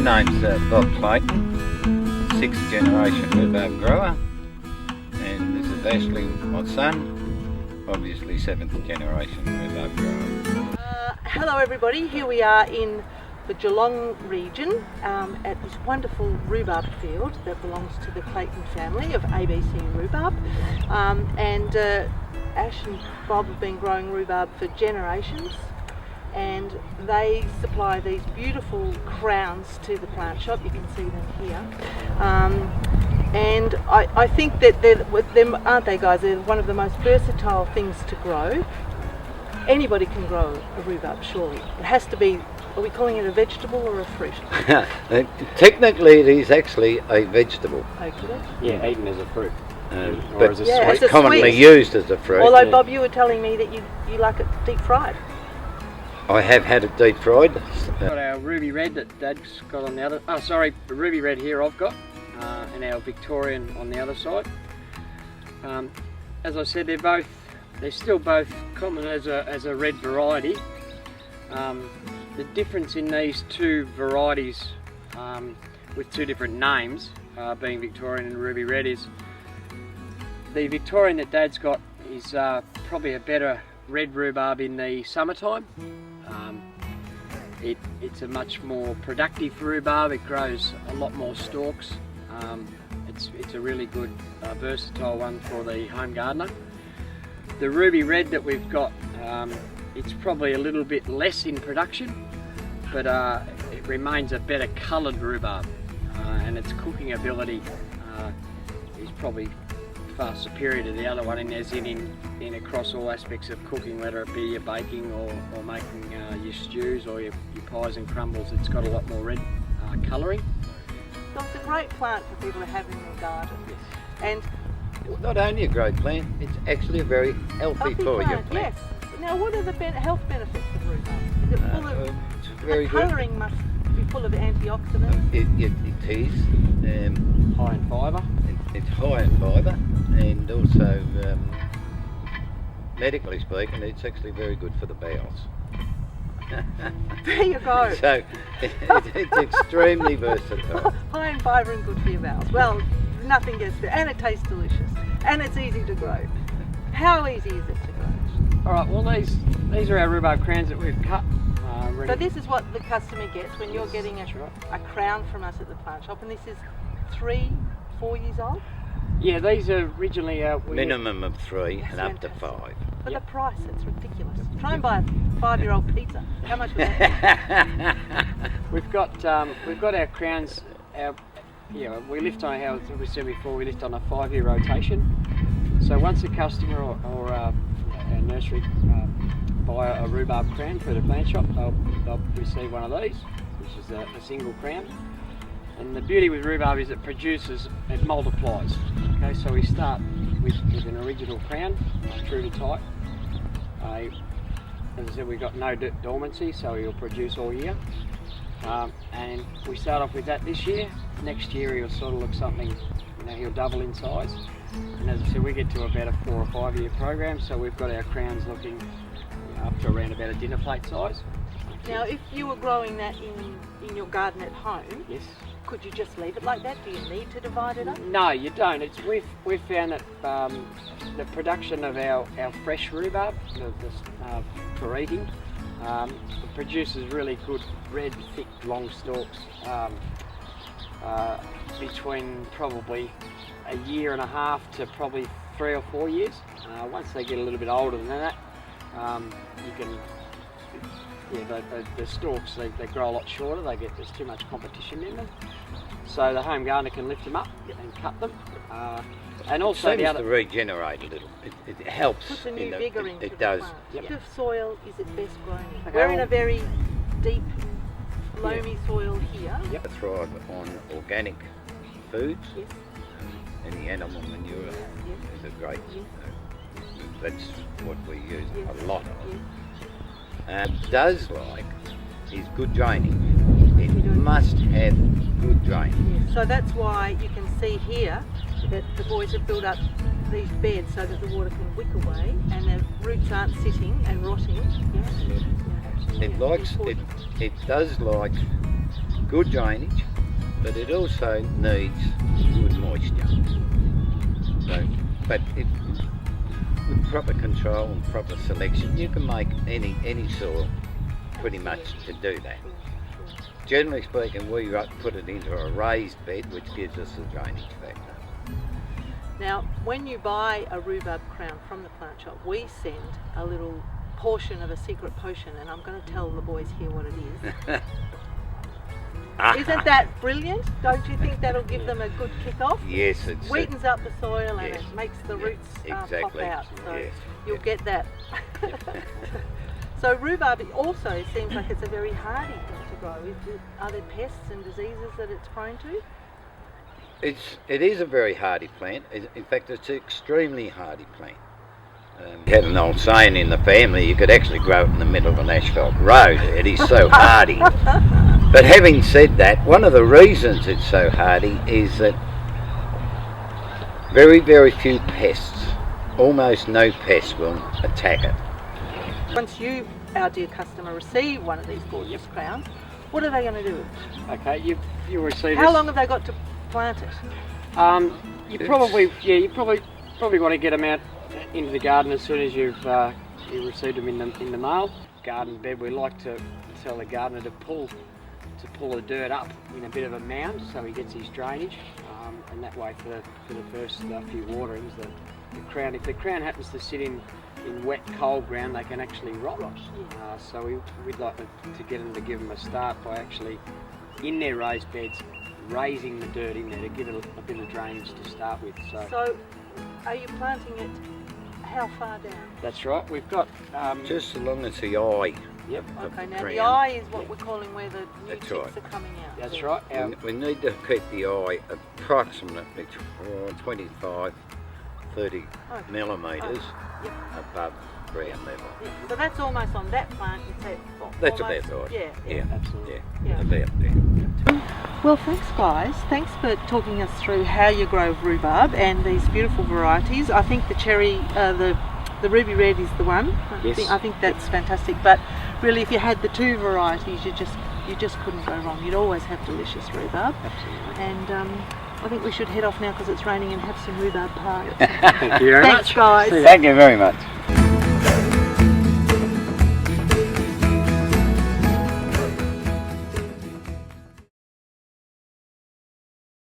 name's Bob Clayton, 6th generation rhubarb grower, and this is Ashley, my son, obviously 7th generation rhubarb grower. Hello everybody, here we are in the Geelong region at this wonderful rhubarb field that belongs to the Clayton family of ABC rhubarb, and Ash and Bob have been growing rhubarb for generations, and they supply these beautiful crowns to the plant shop. You can see them here, and I think that with them, aren't they guys, they're one of the most versatile things to grow. Anybody can grow a rhubarb, surely. It has to be, are we calling it a vegetable or a fruit? Technically it is actually a vegetable. Okay. Yeah, eaten as a fruit. But as a as a commonly sweet. used as a fruit. Although Bob, you were telling me that you like it deep fried. I have had it deep fried. Got our ruby red that Dad's got on the other, ruby red here I've got, and our Victorian on the other side. As I said, they're still both common as a red variety. The difference in these two varieties with two different names, being Victorian and ruby red, is the Victorian that Dad's got is probably a better red rhubarb in the summertime. It's a much more productive rhubarb. It grows a lot more stalks. It's a really good versatile one for the home gardener. The ruby red that we've got, it's probably a little bit less in production, but it remains a better coloured rhubarb, and its cooking ability is probably far superior to the other one, in across all aspects of cooking, whether it be your baking or making your stews or your pies and crumbles. It's got a lot more red colouring. So it's a great plant for people to have in their garden. Yes. And Not only a great plant, it's actually a very healthy for you plant, plant. yes. Now, what are the health benefits of rhubarb? Is it full of, It's very the good. colouring must be full of antioxidants. It is. High in fibre. It's high in fibre, and also, medically speaking, it's actually very good for the bowels. There you go. So it's extremely versatile. High in fibre and good for your bowels. Well, nothing gets there. And it tastes delicious. And it's easy to grow. How easy is it to grow? Alright, well these are our rhubarb crowns that we've cut. Ready. So this is what the customer gets when you're getting That's right. a crown from us at the plant shop. And this is 3-4 years old? Yeah, these are originally Minimum of 3 That's and up to fantastic. 5. For Yep. the price, it's ridiculous. Try and buy a 5-year-old pizza. How much would that be? We've got our crowns. We lift on, how we said before, we lift on a 5-year rotation. So once a customer or a nursery buy a rhubarb crown for the plant shop, they'll receive one of these, which is a single crown. And the beauty with rhubarb is it multiplies. Okay, so we start with an original crown, true to type. As I said, we've got no dormancy, so he'll produce all year. And we start off with that this year. Next year he'll sort of look something, he'll double in size. And as I said, we get to about a 4 or 5 year program, so we've got our crowns looking up to around about a dinner plate size. Now, if you were growing that in your garden at home, Yes. could you just leave it like that? Do you need to divide it up? No, you don't. We've found that the production of our fresh rhubarb, for eating, it produces really good red, thick, long stalks between probably a year and a half to probably 3 or 4 years. Once they get a little bit older than that, you can. Yeah, the stalks, they grow a lot shorter. There's too much competition in them. So the home gardener can lift them up and cut them. And also Seems the other. to regenerate a little. It helps. Puts a in new the- vigour into It the does. plant. Yep. What kind of soil is it best grown in? Okay, We're in well- a very deep, loamy soil here. Yep. Thrive on organic foods. Yes. Any animal manure Yes. is a great. Yes. That's what we use Yes. a lot of. Yes. Does like is good draining. It We do. must have good draining. Yes. So that's why you can see here that the boys have built up these beds so that the water can wick away and the roots aren't sitting and rotting. Yeah. It likes it. It does like good drainage, but it also needs good moisture. So, but with proper control and proper selection, you can make any soil pretty much to do that. Generally speaking, we put it into a raised bed, which gives us the drainage factor. Now, when you buy a rhubarb crown from the plant shop, we send a little portion of a secret potion, and I'm going to tell the boys here what it is. Isn't that brilliant? Don't you think that'll give them a good kick-off? Yes, it Sweetens up the soil and yes. it makes the roots exactly. pop out. So Yes. you'll get that. So rhubarb also seems like it's a very hardy thing to grow. Are there pests and diseases that it's prone to? It is a very hardy plant. In fact, it's an extremely hardy plant. We had an old saying in the family, you could actually grow it in the middle of an asphalt road. It is so hardy. But having said that, one of the reasons it's so hardy is that very, very few pests, almost no pests will attack it. Once you, our dear customer, receive one of these gorgeous crowns, what are they going to do with it? Okay, you receive How this. long have they got to plant it? You probably want to get them out into the garden as soon as you've you received them in the mail. Garden bed, we like to tell the gardener to pull the dirt up in a bit of a mound so he gets his drainage, and that way for the first few waterings, the crown, if the crown happens to sit in wet, cold ground, they can actually rot. So we'd like to get them to give them a start by actually, in their raised beds, raising the dirt in there to give it a bit of drainage to start with. So are you planting it how far down? That's right, we've got... Just along as the eye. Yep. Okay, now crown. the eye is what we're calling where the new That's tips right. are coming out. That's Yeah. right. We need to keep the eye approximately 25, 30 millimetres Yep. above ground level. Yeah. So that's almost on that plant. It's at, That's almost, about right. Yeah. Absolutely. Yeah. About there. Well, thanks guys. Thanks for talking us through how you grow rhubarb and these beautiful varieties. I think the cherry, the ruby red is the one. Yes. I think that's fantastic. But really, if you had the two varieties, you just couldn't go wrong. You'd always have delicious rhubarb. Absolutely. And I think we should head off now because it's raining and have some rhubarb pie. Thank you very Thanks, much. guys. See you. Thank you very much.